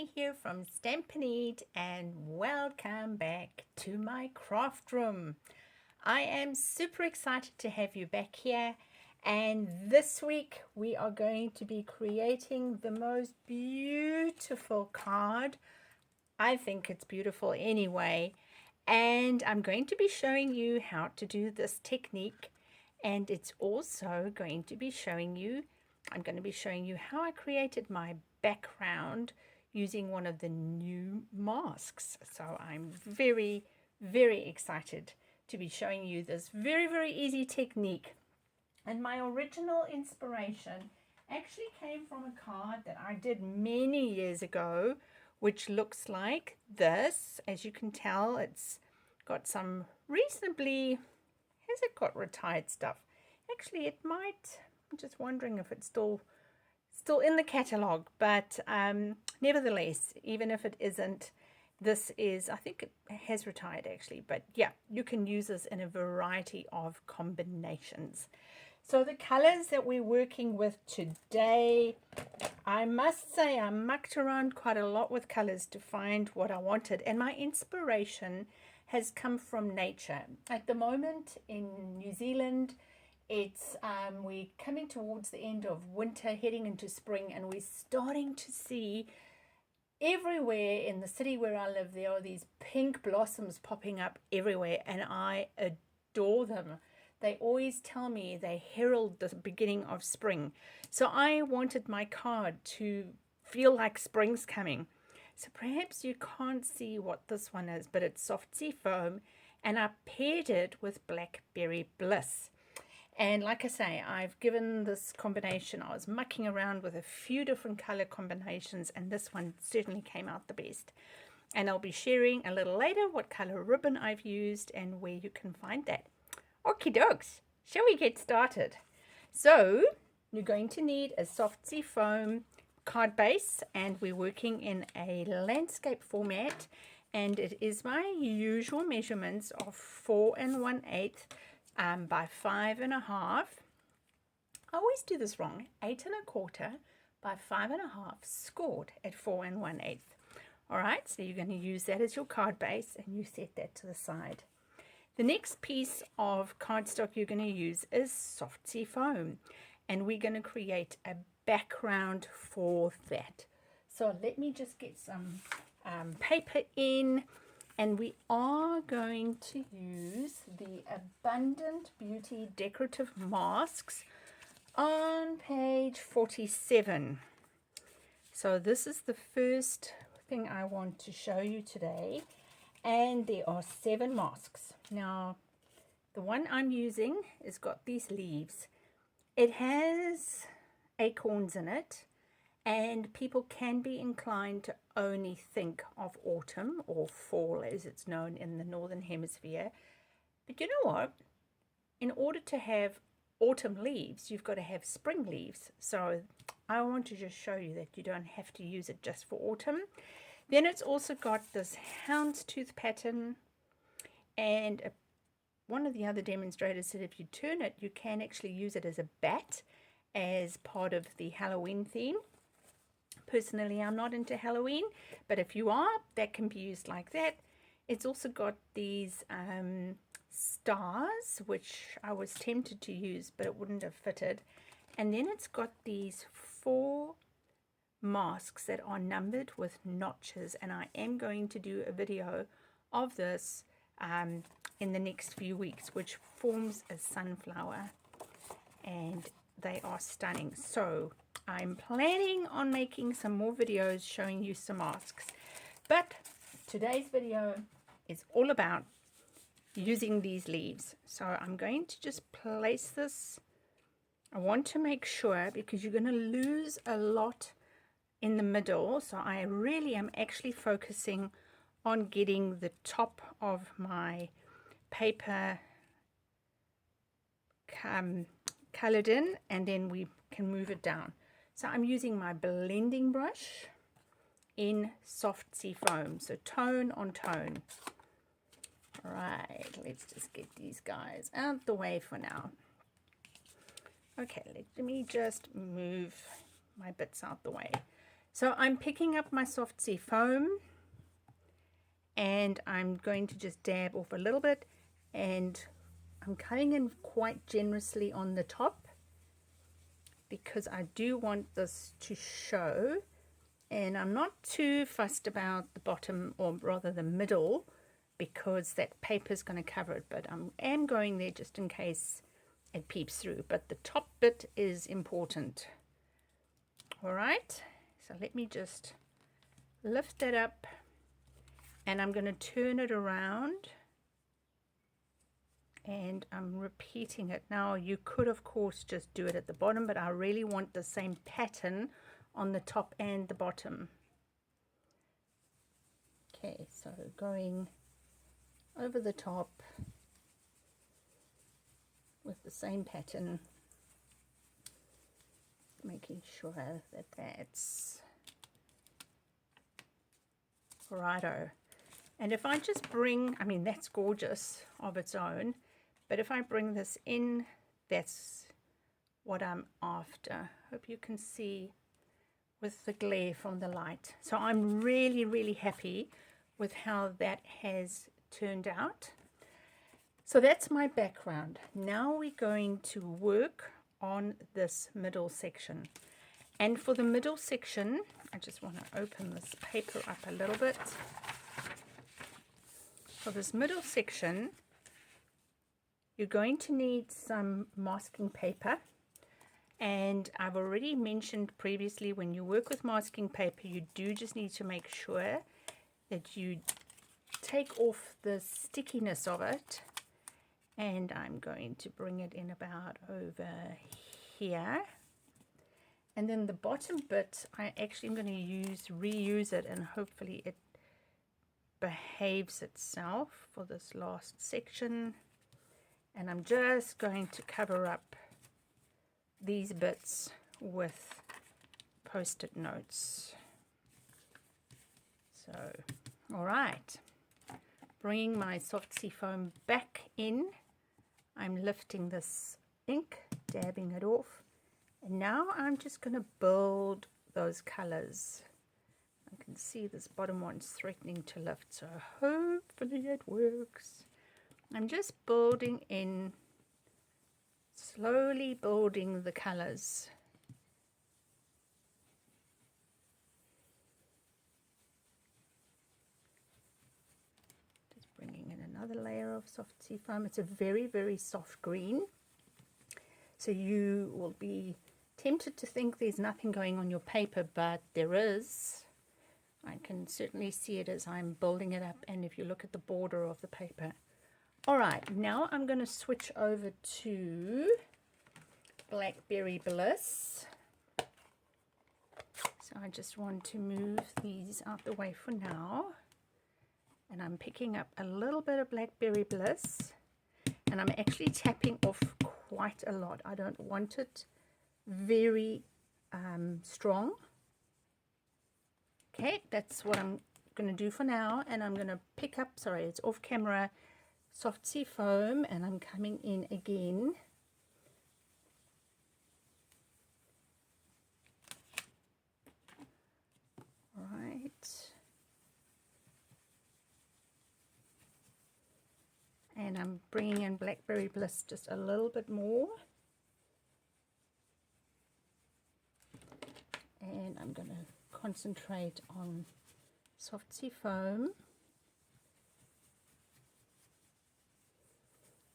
Bernie here from Stampin'Up and welcome back to my craft room. I am super excited to have you back here, and this week we are going to be creating the most beautiful card. I think it's beautiful anyway, and I'm going to be showing you how to do this technique, and it's also going to be showing you I'm going to be showing you how I created my background using one of the new masks. So I'm very, very excited to be showing you this very, very easy technique. And my original inspiration actually came from a card that I did many years ago, which looks like this. As you can tell, it's got some reasonably, has it got retired stuff? Actually, it might. I'm just wondering if it's still in the catalog, but nevertheless, even if it isn't, this is, I think it has retired actually, but yeah, you can use this in a variety of combinations. So the colors that we're working with today, I must say I mucked around quite a lot with colors to find what I wanted, and my inspiration has come from nature. At the moment in New Zealand, it's we're coming towards the end of winter, heading into spring, and we're starting to see everywhere in the city where I live, there are these pink blossoms popping up everywhere, and I adore them. They always tell me they herald the beginning of spring. So I wanted my card to feel like spring's coming. So perhaps you can't see what this one is, but it's soft sea foam, and I paired it with Blackberry Bliss. And like I say, I've given this combination, I was mucking around with a few different color combinations, and this one certainly came out the best. And I'll be sharing a little later what color ribbon I've used and where you can find that. Okie dokes, shall we get started? So you're going to need a soft sea foam card base, and we're working in a landscape format, and it is my usual measurements of 4 1/8 by 5 1/2. I always do this wrong. 8 1/4 by 5 1/2 scored at 4 1/8. All right, so you're going to use that as your card base, and you set that to the side. The next piece of cardstock you're going to use is soft sea foam, and we're going to create a background for that. So let me just get some paper in. And we are going to use the Abundant Beauty Decorative Masks on page 47. So this is the first thing I want to show you today. And there are 7 masks. Now, the one I'm using has got these leaves. It has acorns in it. And people can be inclined to only think of autumn or fall as it's known in the northern hemisphere. But you know what? In order to have autumn leaves, you've got to have spring leaves. So I want to just show you that you don't have to use it just for autumn. Then it's also got this houndstooth pattern, and one of the other demonstrators said if you turn it, you can actually use it as a bat as part of the Halloween theme. Personally, I'm not into Halloween, but if you are, that can be used like that. It's also got these stars, which I was tempted to use, but it wouldn't have fitted. And then it's got these 4 masks that are numbered with notches, and I am going to do a video of this in the next few weeks, which forms a sunflower, and they are stunning. So I'm planning on making some more videos showing you some masks, but today's video is all about using these leaves. So I'm going to just place this. I want to make sure, because you're going to lose a lot in the middle, so I really am actually focusing on getting the top of my paper colored in, and then we can move it down. So I'm using my blending brush in soft sea foam, so tone on tone. All right, let's just get these guys out the way for now. Okay, let me just move my bits out the way. So I'm picking up my soft sea foam and I'm going to just dab off a little bit, and I'm cutting in quite generously on the top because I do want this to show, and I'm not too fussed about the bottom, or rather the middle, because that paper is going to cover it, but I am going there just in case it peeps through. But the top bit is important. All right, so let me just lift that up, and I'm going to turn it around, and I'm repeating it. Now you could of course just do it at the bottom, but I really want the same pattern on the top and the bottom. Okay, so going over the top with the same pattern, making sure that that's righto. And if I just bring, I mean, that's gorgeous of its own, but if I bring this in, that's what I'm after. Hope you can see with the glare from the light. So I'm really happy with how that has turned out. So that's my background. Now we're going to work on this middle section. And for the middle section, I just want to open this paper up a little bit. For this middle section, you're going to need some masking paper. And I've already mentioned previously, when you work with masking paper, you do just need to make sure that you take off the stickiness of it. And I'm going to bring it in about over here. And then the bottom bit, I actually am going to reuse it, and hopefully it behaves itself for this last section. And I'm just going to cover up these bits with post-it notes. So, all right, bringing my soft sea foam back in, I'm lifting this ink, dabbing it off, and now I'm just going to build those colors. I can see this bottom one's threatening to lift, so hopefully it works. I'm just building in, slowly building the colors. Just bringing in another layer of soft sea foam. It's a very soft green, so you will be tempted to think there's nothing going on your paper, but there is. I can certainly see it as I'm building it up, and if you look at the border of the paper. All right, now I'm going to switch over to Blackberry Bliss. So I just want to move these out the way for now. And I'm picking up a little bit of Blackberry Bliss. And I'm actually tapping off quite a lot. I don't want it very strong. Okay, that's what I'm going to do for now. And I'm going to pick up, sorry, it's off camera, soft sea foam, and I'm coming in again. Right. And I'm bringing in Blackberry Bliss just a little bit more. And I'm going to concentrate on soft sea foam.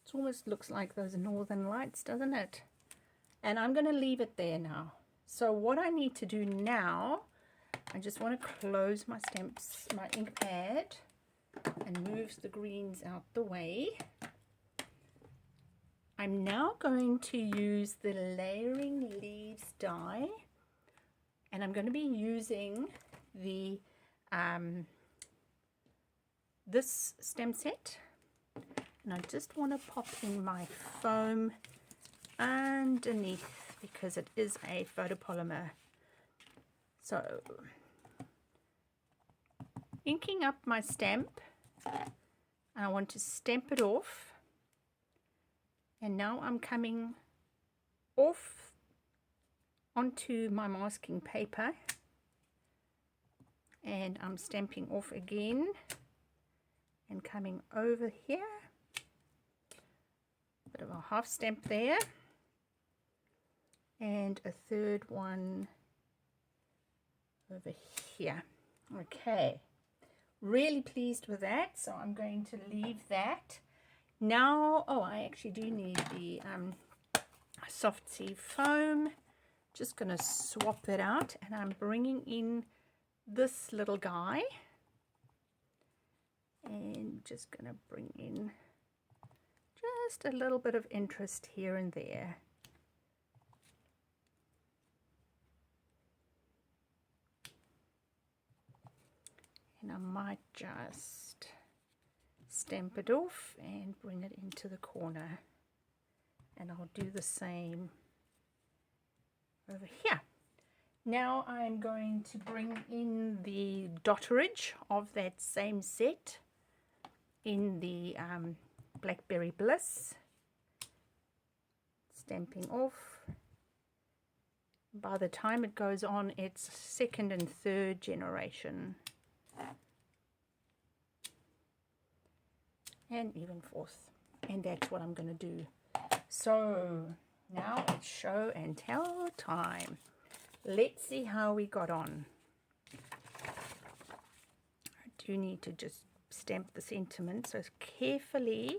It almost looks like those northern lights, doesn't it? And I'm going to leave it there now. So what I need to do now, I just want to close my stamps, my ink pad, and move the greens out the way. I'm now going to use the Layering Leaves die, and I'm going to be using the this stem set, and I just want to pop in my foam underneath because it is a photopolymer. So inking up my stamp, and I want to stamp it off, and now I'm coming off onto my masking paper, and I'm stamping off again and coming over here, bit of a half stamp there, and a third one over here. Okay, really pleased with that, so I'm going to leave that now. Oh, I actually do need the soft sea foam. Just going to swap that out, and I'm bringing in this little guy, and just going to bring in just a little bit of interest here and there. And I might just stamp it off and bring it into the corner, and I'll do the same over here. Now I'm going to bring in the dotterage of that same set in the Blackberry Bliss, stamping off. By the time it goes on, it's second and third generation, and even fourth, and that's what I'm going to do. So now it's show and tell time. Let's see how we got on. I do need to just stamp the sentiment, so carefully,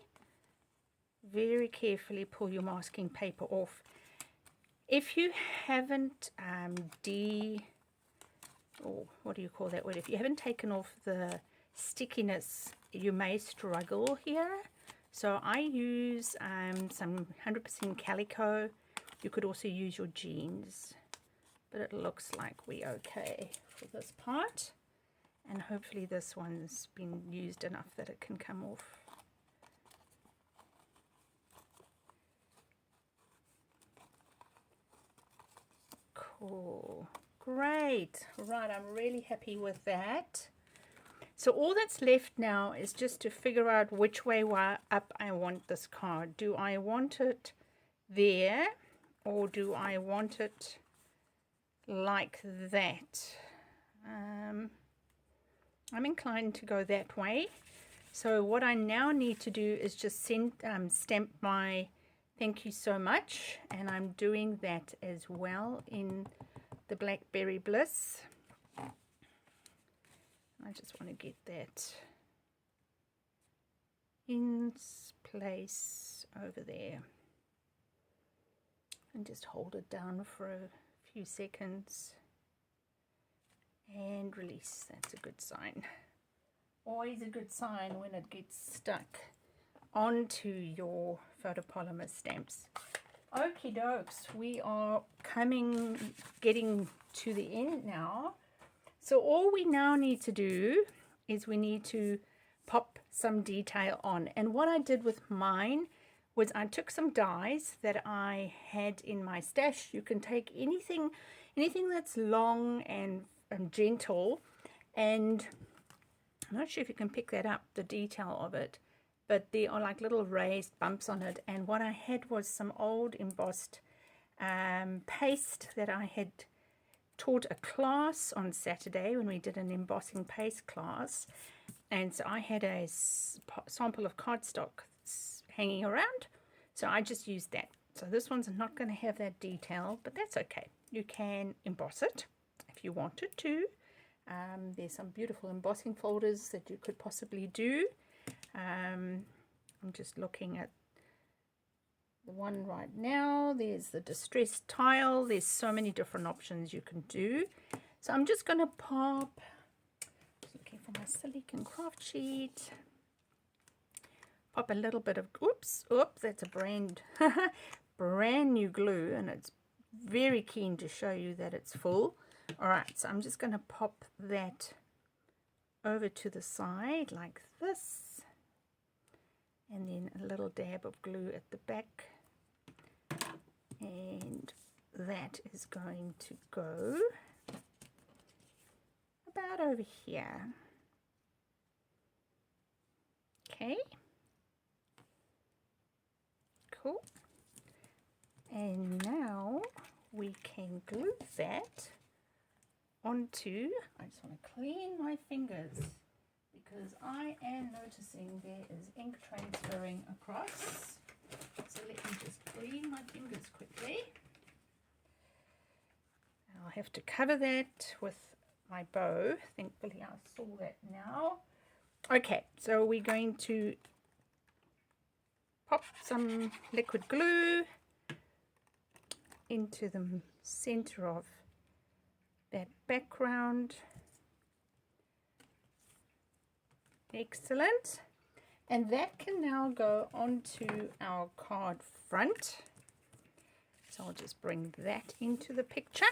very carefully pull your masking paper off. If you haven't what do you call that word? If you haven't taken off the stickiness, you may struggle here. So I use some 100% calico. You could also use your jeans, but it looks like we're okay for this part, and hopefully this one's been used enough that it can come off. Cool, great. Right, I'm really happy with that. So all that's left now is just to figure out which way up I want this card. Do I want it there, or do I want it like that? I'm inclined to go that way. So what I now need to do is just stamp my thank you so much, and I'm doing that as well in the Blackberry Bliss. I just want to get that in place over there, and just hold it down for a few seconds and release. That's a good sign. Always a good sign when it gets stuck onto your photopolymer stamps. Okie dokes, we are getting to the end now. So all we now need to do is we need to pop some detail on. And what I did with mine was I took some dies that I had in my stash. You can take anything that's long and gentle, and I'm not sure if you can pick that up, the detail of it, but there are like little raised bumps on it. And what I had was some old embossed paste that I had taught a class on Saturday when we did an embossing paste class, and so I had a sample of cardstock hanging around, so I just used that. So this one's not going to have that detail, but that's okay. You can emboss it if you wanted to. There's some beautiful embossing folders that you could possibly do. I'm just looking at the one right now. There's the distressed tile. There's so many different options you can do. So I'm just going to pop, looking for my silicone craft sheet, pop a little bit of, oops, that's a brand new glue, and it's very keen to show you that it's full. All right, so I'm just going to pop that over to the side like this, and then a little dab of glue at the back, and that is going to go about over here. Okay, cool. And now we can glue that onto, I just want to clean my fingers because I am noticing there is ink transferring across. So let me just clean my fingers quickly. I'll have to cover that with my bow. Thankfully I saw that now. Okay, so we're going to pop some liquid glue into the center of that background. Excellent. And that can now go onto our card front. So I'll just bring that into the picture.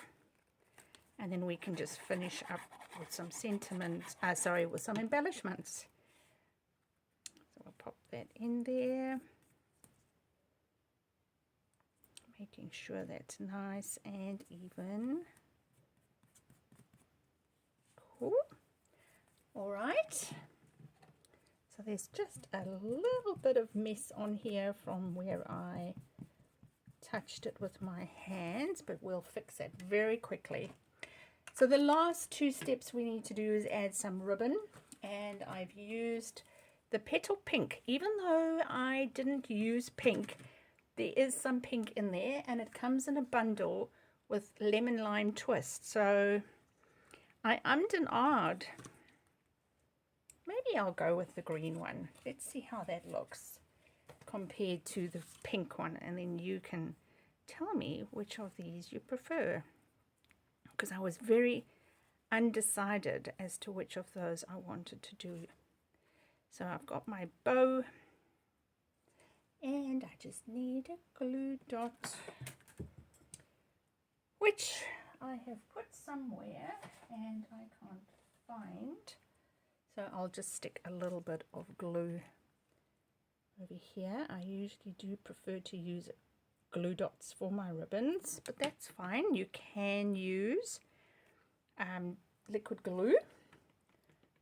And then we can just finish up with some sentiments, with some embellishments. So we'll pop that in there. Making sure that's nice and even. Cool. All right. So there's just a little bit of mess on here from where I touched it with my hands, but we'll fix that very quickly. So the last two steps we need to do is add some ribbon, and I've used the Petal Pink. Even though I didn't use pink, there is some pink in there, and it comes in a bundle with lemon lime twist. So I ummed and ahed. Maybe I'll go with the green one. Let's see how that looks compared to the pink one, and then you can tell me which of these you prefer, because I was very undecided as to which of those I wanted to do. So I've got my bow, and I just need a glue dot, which I have put somewhere and I can't find. So I'll just stick a little bit of glue over here. I usually do prefer to use glue dots for my ribbons, but that's fine. You can use liquid glue.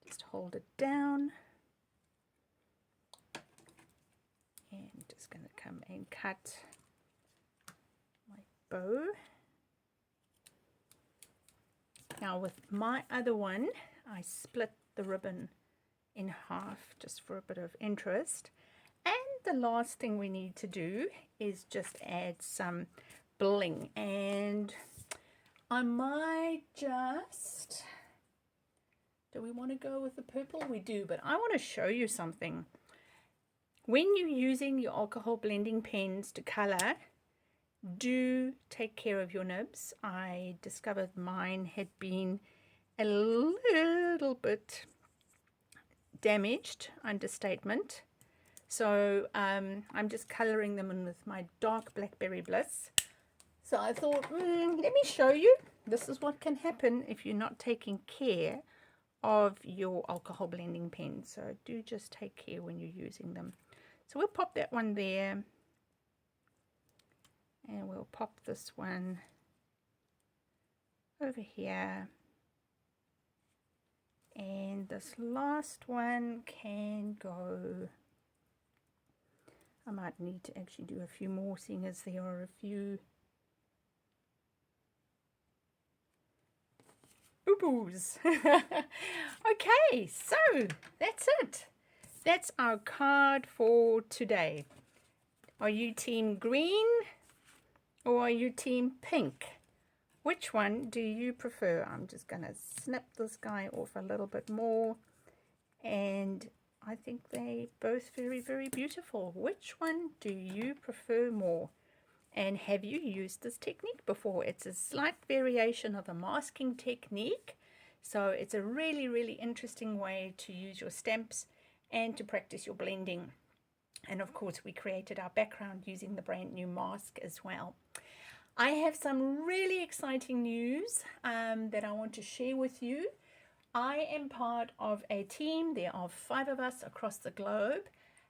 Just hold it down. And just going to come and cut my bow. Now with my other one, I split the ribbon in half just for a bit of interest. And the last thing we need to do is just add some bling. And I might just, do we want to go with the purple? We do, but I want to show you something. When you're using your alcohol blending pens to color, do take care of your nibs. I discovered mine had been a little bit damaged, understatement. So I'm just coloring them in with my dark Blackberry Bliss. So I thought, let me show you. This is what can happen if you're not taking care of your alcohol blending pens. So do just take care when you're using them. So we'll pop that one there. And we'll pop this one over here. And this last one can go. I might need to actually do a few more, seeing as there are a few boo-boos. Okay, so that's it. That's our card for today. Are you team green or are you team pink? Which one do you prefer? I'm just going to snip this guy off a little bit more, and I think they both very, very beautiful. Which one do you prefer more? And have you used this technique before? It's a slight variation of a masking technique, so it's a really, really interesting way to use your stamps and to practice your blending. And of course, we created our background using the brand new mask as well. I have some really exciting news that I want to share with you. I am part of a team. There are 5 of us across the globe,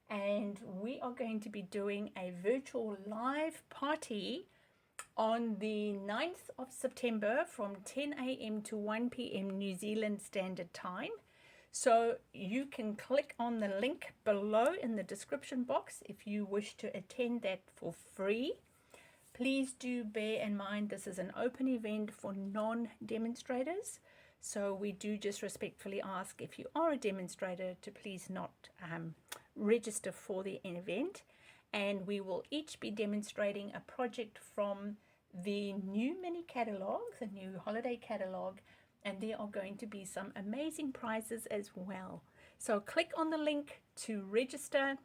and we are going to be doing a virtual live party on the 9th of September from 10 a.m. to 1 p.m. New Zealand Standard Time. So you can click on the link below in the description box if you wish to attend that for free. Please do bear in mind this is an open event for non-demonstrators. So we do just respectfully ask if you are a demonstrator to please not register for the event. And we will each be demonstrating a project from the new mini catalog, the new holiday catalog, and there are going to be some amazing prizes as well. So click on the link to register,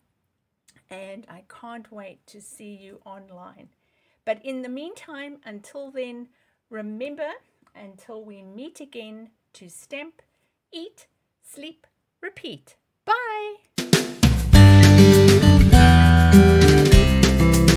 and I can't wait to see you online. But in the meantime, until then, remember, until we meet again, to stamp, eat, sleep, repeat. Bye!